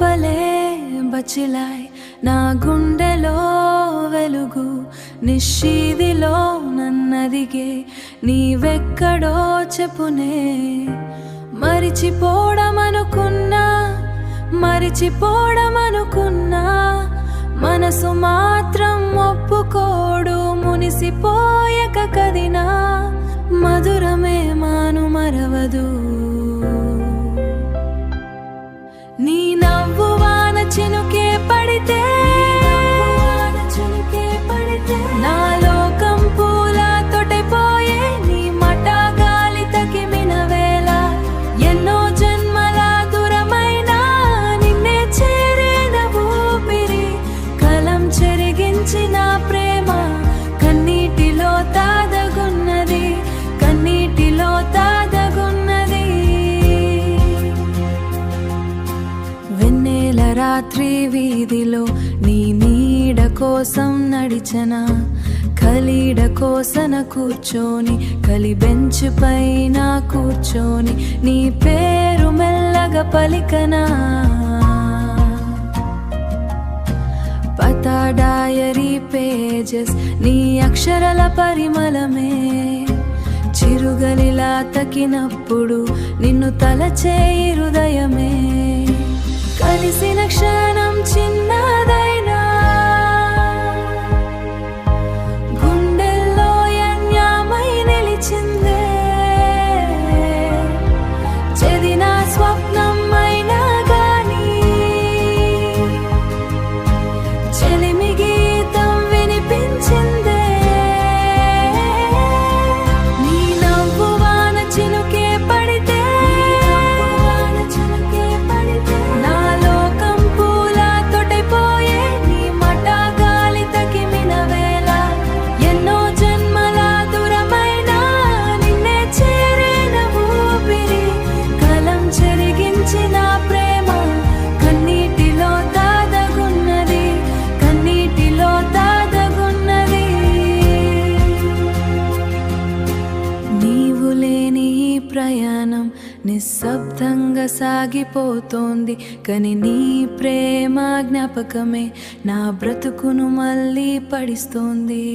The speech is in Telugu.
రెప్పలే బచిలాయ్ నా గుండెలో వెలుగు నిశ్శీదిలో నన్నదిగే నీవెక్కడో చెప్పునే మరిచిపోవడమనుకున్నా మనసు మాత్రం ఒప్పుకోడు మునిసిపోయక కదినా మధురమే మాను మరవదు నీ నవ్వు వాన చినుకే పడితే నా లోకం పూల తొటెపోయే నీ మట గాలి తకిమిన వేళ ఎన్నో జన్మల దూరమైన నిన్నే చేరేన ఊపిరి కలం చెరిగించిన ప్రేమ కన్నీటిలో తాదగున్నది వెన్నెల రాత్రి వీధిలో నీ నీడ కోసం నడిచన ఖలీడ కోసన కూర్చొని బెంచ్ పైన కూర్చొని నీ పేరు మెల్లగా పలికనా పతా డయరీ పేజెస్ నీ అక్షరాల పరిమళమే చిరుగలిలా తకినప్పుడు నిన్ను తలచే హృదయమే కలిసిన క్షణం చిన్నదైనా గుండెల్లో యన్యామై నిలిచిందే చెదిన స్వప్నం అయినా గాని చెలిమి గీతం వినిపించిందే నీ నవ్వు వాన చినుకే పడితే నా లోకం పూల తొటెపోయే నీ మట గాలి తకిమిన వేళ ఎన్నో జన్మల దూరమైన నిన్నే చేరేన ఊపిరి కలం చెరిగించిన ప్రేమ కన్నీటిలో తాదగున్నది నీవు లేని ఈ ప్రయాణం నిశ్శబ్దంగా సాగిపోతోంది కానీ నీ ప్రేమ జ్ఞాపకమే నా బ్రతుకును మళ్ళీ పడిస్తోంది.